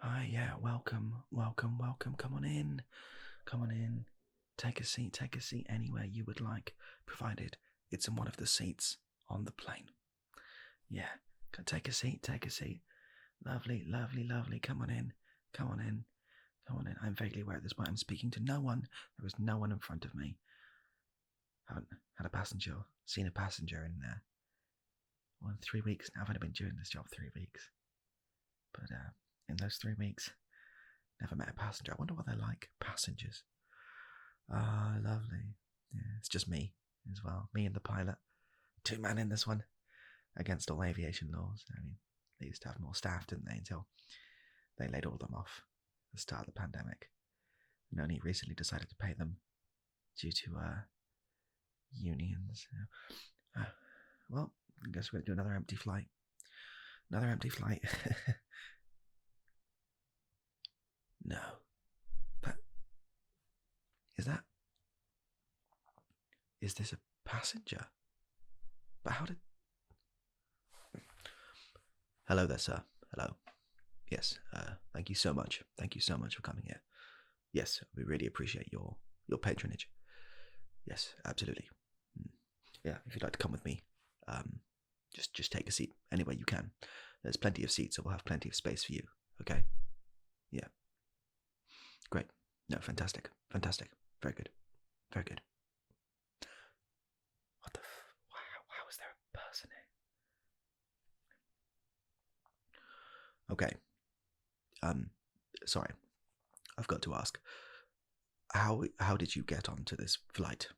Hi, yeah, welcome. Come on in. Come on in. Take a seat anywhere you would like, provided it's in one of the seats on the plane. Yeah, take a seat. Lovely. Come on in. Come on in. Come on in. I'm vaguely aware at this point I'm speaking to no one. There is no one in front of me. Haven't had a passenger, seen a passenger in there. Well, in 3 weeks now. I've only been doing this job 3 weeks. But in those 3 weeks, never met a passenger. I wonder what they're like, passengers. Ah, lovely. Yeah, it's just me as well. Me and the pilot. Two-man in this one. Against all aviation laws. I mean, they used to have more staff, didn't they, until they laid all of them off at the start of the pandemic. And only recently decided to pay them due to unions. Well, I guess we're going to do another empty flight. Another empty flight. No. But is this a passenger? But how did... Hello there, sir. Hello. Yes, thank you so much. Thank you so much for coming here. Yes, we really appreciate your patronage. Yes, absolutely. Yeah, if you'd like to come with me, just take a seat anywhere you can. There's plenty of seats, so we'll have plenty of space for you. Okay? Yeah. Great. No, fantastic. Very good. Very good. What the how is there a person here? Okay. Sorry. I've got to ask. How did you get onto this flight?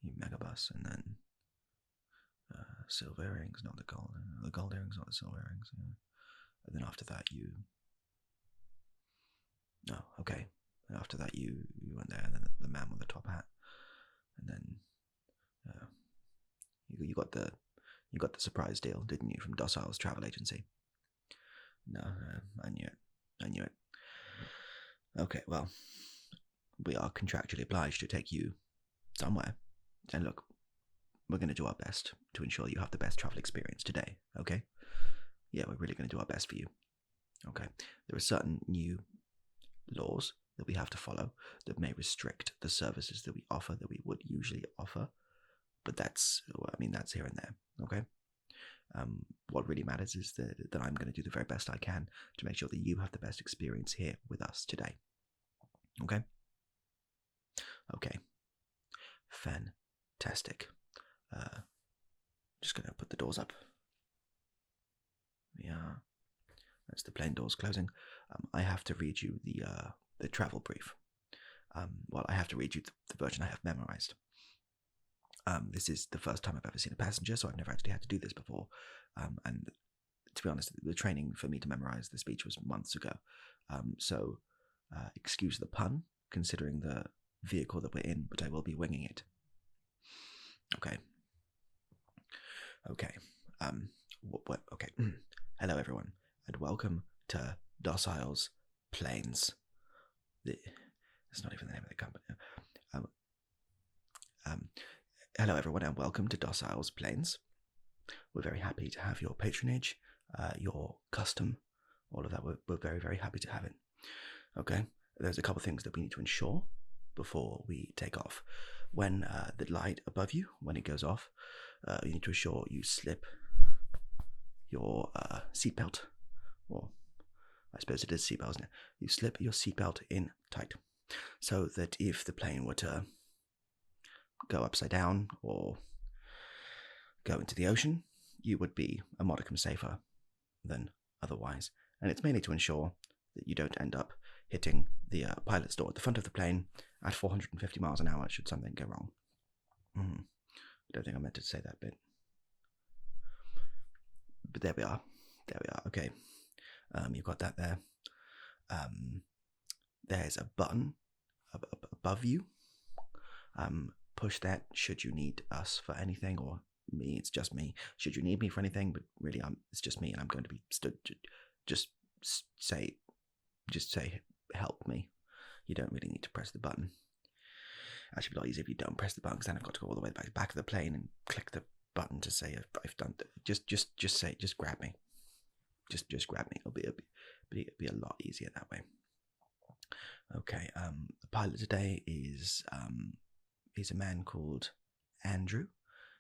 You megabus, and then silver earrings, not the gold. The gold earrings, not the silver earrings. Yeah. And then after that, you. No, okay. After that, you went there, and then the man with the top hat, and then you got the surprise deal, didn't you, from Docile's travel agency? No, I knew it. Okay, well, we are contractually obliged to take you somewhere, and look, we're going to do our best to ensure you have the best travel experience today. Okay? Yeah, we're really going to do our best for you. Okay? There are certain new laws that we have to follow that may restrict the services that we offer that we would usually offer, but that's here and there. Okay? What really matters is that I'm going to do the very best I can to make sure that you have the best experience here with us today. Okay? Okay. Fantastic. Just going to put the doors up. Yeah. That's the plane doors closing. I have to read you the travel brief. Well, I have to read you the version I have memorized. This is the first time I've ever seen a passenger, so I've never actually had to do this before. And to be honest, the training for me to memorize the speech was months ago. So excuse the pun, considering the vehicle that we're in, but I will be winging it. Okay. Okay. Okay. Hello, everyone, and welcome to Docile's Planes. It's not even the name of the company. Hello, everyone, and welcome to Docile's Planes. We're very happy to have your patronage, your custom, all of that. We're very, very happy to have it. Okay, there's a couple of things that we need to ensure before we take off. When the light above you, when it goes off, you need to ensure you slip your seatbelt, or I suppose it is seatbelt, isn't it? You slip your seatbelt in tight, so that if the plane were to go upside down or go into the ocean, you would be a modicum safer than otherwise. And it's mainly to ensure that you don't end up hitting the pilot's door at the front of the plane at 450 miles an hour should something go wrong. I don't think I meant to say that bit. But there we are. Okay. You've got that there. There's a button above you. Push that should you need us for anything, or me, it's just me. Should you need me for anything, but really it's just me, and I'm going to be stood. Just say help me. You don't really need to press the button. Actually, it'd be a lot easier if you don't press the button, because then I've got to go all the way back of the plane and click the button to say I've done it. Just grab me. just grab me. It'll be a lot easier that way. Okay. The pilot today is he's a man called Andrew.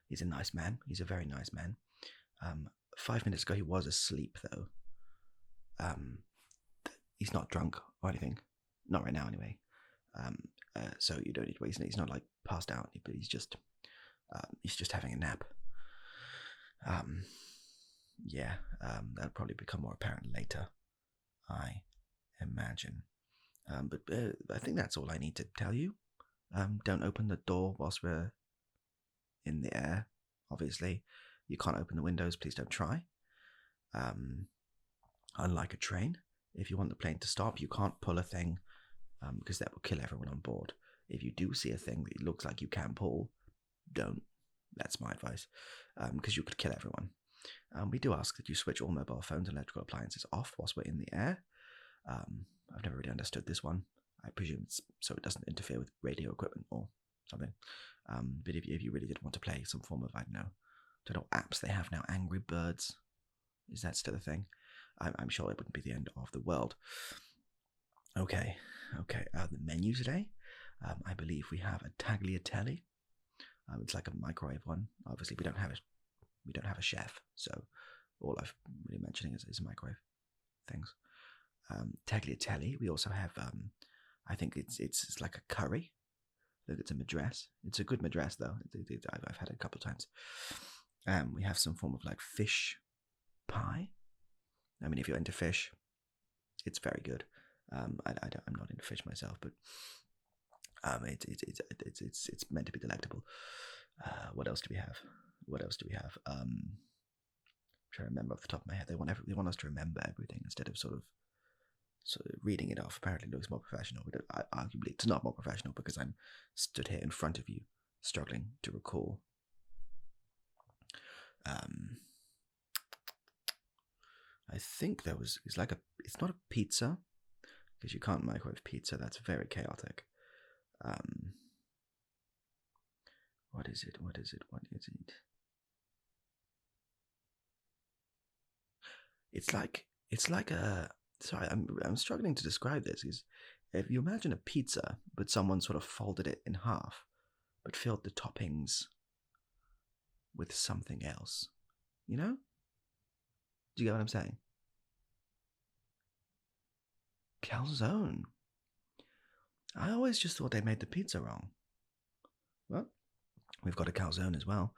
He's a nice man. He's a very nice man. 5 minutes ago he was asleep though. He's not drunk or anything. Not right now anyway. So you don't need to wait. He's not like passed out, but he's just having a nap. That'll probably become more apparent later, I imagine. But I think that's all I need to tell you. Don't open the door whilst we're in the air, obviously. You can't open the windows, please don't try. Unlike a train, if you want the plane to stop, you can't pull a thing, because that will kill everyone on board. If you do see a thing that looks like you can pull, don't. That's my advice, because you could kill everyone. We do ask that you switch all mobile phones and electrical appliances off whilst we're in the air. I've never really understood this one. I presume it's so it doesn't interfere with radio equipment or something. But if you really did want to play some form of, I don't know apps they have now, Angry Birds, is that still a thing? I'm sure it wouldn't be the end of the world. Okay. The menu today, I believe we have a tagliatelle. It's like a microwave one. Obviously, we don't have a chef, so all I've really mentioning is microwave things. Tagliatelle. We also have, I think it's like a curry. I think it's a madras. It's a good madras though. I've had it a couple of times. We have some form of like fish pie. I mean, if you're into fish, it's very good. I'm not into fish myself, but it's meant to be delectable. What else do we have? I'm trying to remember off the top of my head. They want us to remember everything instead of sort of reading it off. Apparently, it looks more professional. But arguably, it's not more professional because I'm stood here in front of you, struggling to recall. I think it's not a pizza, because you can't microwave pizza. That's very chaotic. What is it? It's like a. Sorry, I'm struggling to describe this. Is if you imagine a pizza, but someone sort of folded it in half, but filled the toppings with something else. You know? Do you get what I'm saying? Calzone. I always just thought they made the pizza wrong. Well, we've got a calzone as well.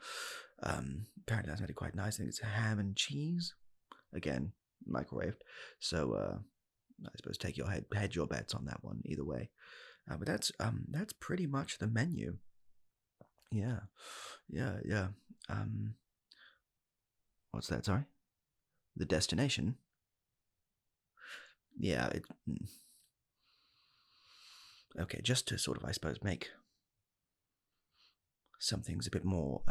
Apparently that's made it quite nice. I think it's ham and cheese. Again, microwaved. So I suppose hedge your bets on that one either way. But that's pretty much the menu. Yeah. What's that? Sorry. The destination. Yeah. Okay, just to sort of, I suppose, make some things a bit more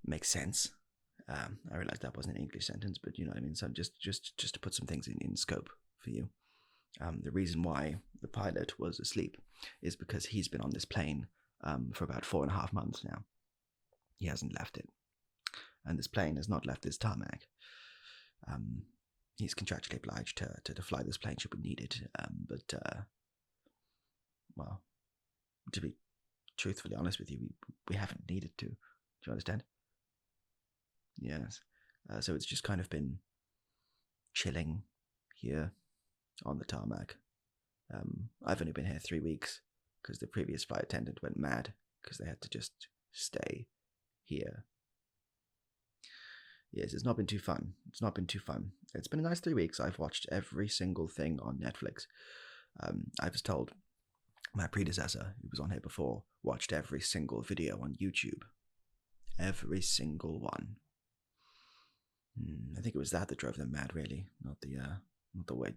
make sense. I realized that wasn't an English sentence, but you know what I mean. So just to put some things in scope for you. The reason why the pilot was asleep is because he's been on this plane for about 4.5 months now. He hasn't left it, and this plane has not left this tarmac. He's contractually obliged to fly this plane should we need it, but well, to be truthfully honest with you, we haven't needed to. Do you understand? Yes. So it's just kind of been chilling here on the tarmac. I've only been here 3 weeks because the previous flight attendant went mad because they had to just stay here. Yes, it's not been too fun. It's been a nice 3 weeks. I've watched every single thing on Netflix. I was told my predecessor, who was on here before, watched every single video on YouTube. Every single one. I think it was that drove them mad, really, not the weight.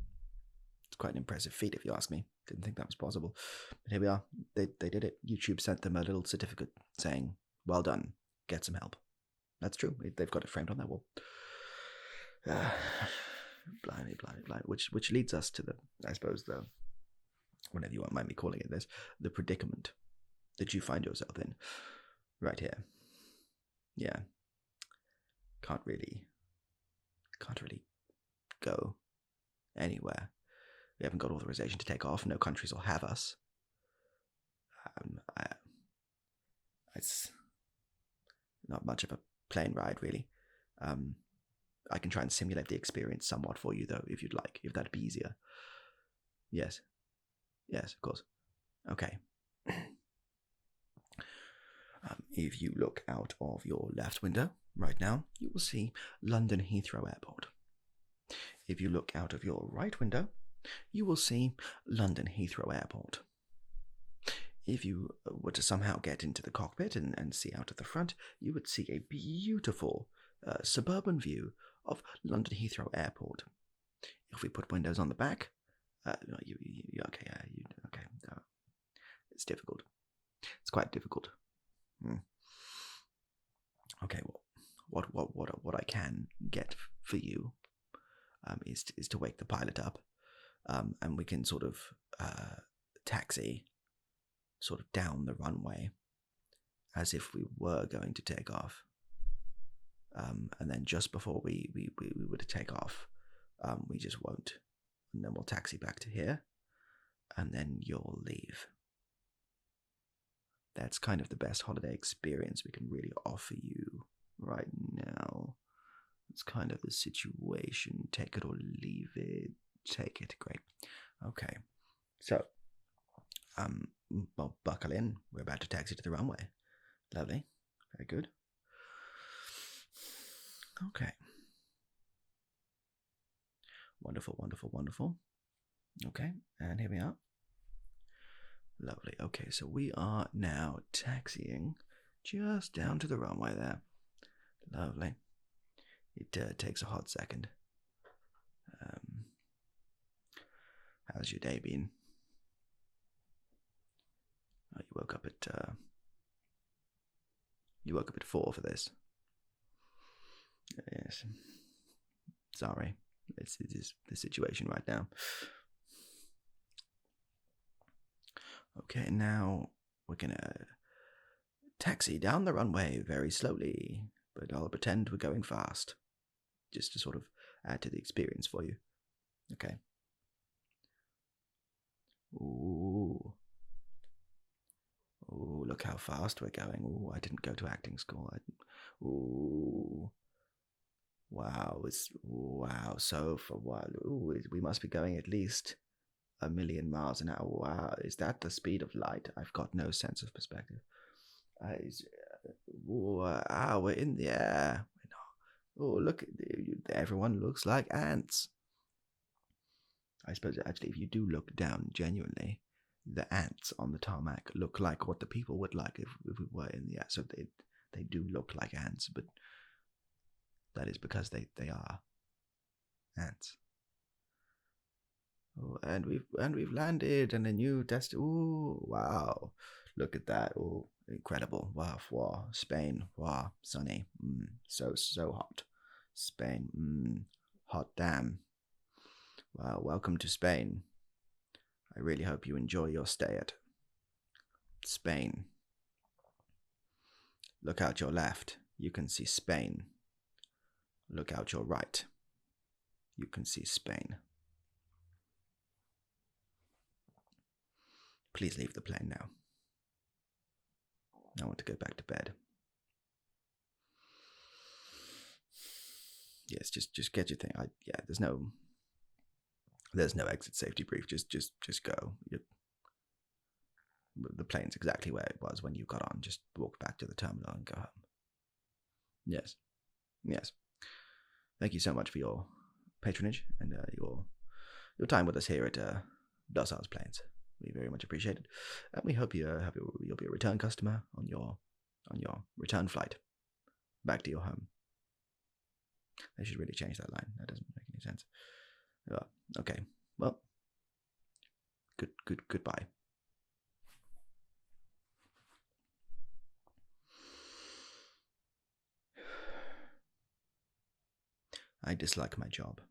It's quite an impressive feat, if you ask me. Didn't think that was possible. But here we are. They did it. YouTube sent them a little certificate saying, well done, get some help. That's true. They've got it framed on their wall. Blimey. Which leads us to I suppose, whatever you mind me calling it this, the predicament that you find yourself in right here. Yeah. Can't really go anywhere. We haven't got authorization to take off. No countries will have us. It's not much of a plane ride, really. I can try and simulate the experience somewhat for you, though, if you'd like, if that'd be easier. Yes. Yes, of course. Okay. If you look out of your left window right now, you will see London Heathrow Airport. If you look out of your right window, you will see London Heathrow Airport. If you were to somehow get into the cockpit and see out of the front, you would see a beautiful suburban view of London Heathrow Airport. If we put windows on the back, it's difficult. It's quite difficult. Okay, well, what I can get for you is to wake the pilot up, and we can sort of taxi sort of down the runway as if we were going to take off, and then just before we were to take off, we just won't, and then we'll taxi back to here, and then you'll leave. That's kind of the best holiday experience we can really offer you right now. It's kind of the situation. Take it or leave it. Take it. Great. Okay. So, well, buckle in. We're about to taxi to the runway. Lovely. Very good. Okay. Wonderful, wonderful, wonderful. Okay, and here we are. Lovely. Okay, so we are now taxiing just down to the runway there. Lovely. It takes a hot second. How's your day been? Oh, you woke up at 4 for this. Yes. Sorry. It is the situation right now. Okay, now we're gonna taxi down the runway very slowly, but I'll pretend we're going fast, just to sort of add to the experience for you. Okay. Ooh. Ooh, look how fast we're going. Ooh, I didn't go to acting school. Ooh. Wow, so for what? Ooh, we must be going at least 1,000,000 miles an hour. Wow, is that the speed of light? I've got no sense of perspective. Wow, we're in the air. Oh, look, everyone looks like ants. I suppose, actually, if you do look down genuinely, the ants on the tarmac look like what the people would like if we were in the air. So they do look like ants, but that is because they are ants. Oh, and we've landed in a new ooh, wow. Look at that. Oh, incredible. Wow, Spain. Wow, sunny. So hot. Spain. Hot damn. Wow, welcome to Spain. I really hope you enjoy your stay at Spain. Look out your left. You can see Spain. Look out your right. You can see Spain. Please leave the plane now. I want to go back to bed. Yes, just get your thing. There's no exit safety brief. Just go. The plane's exactly where it was when you got on. Just walk back to the terminal and go home. Yes. Thank you so much for your patronage and your time with us here at Dossal's Planes. We very much appreciate it, and we hope you'll be a return customer on your return flight back to your home. They should really change that line. That doesn't make any sense. Okay. Well, goodbye. I dislike my job.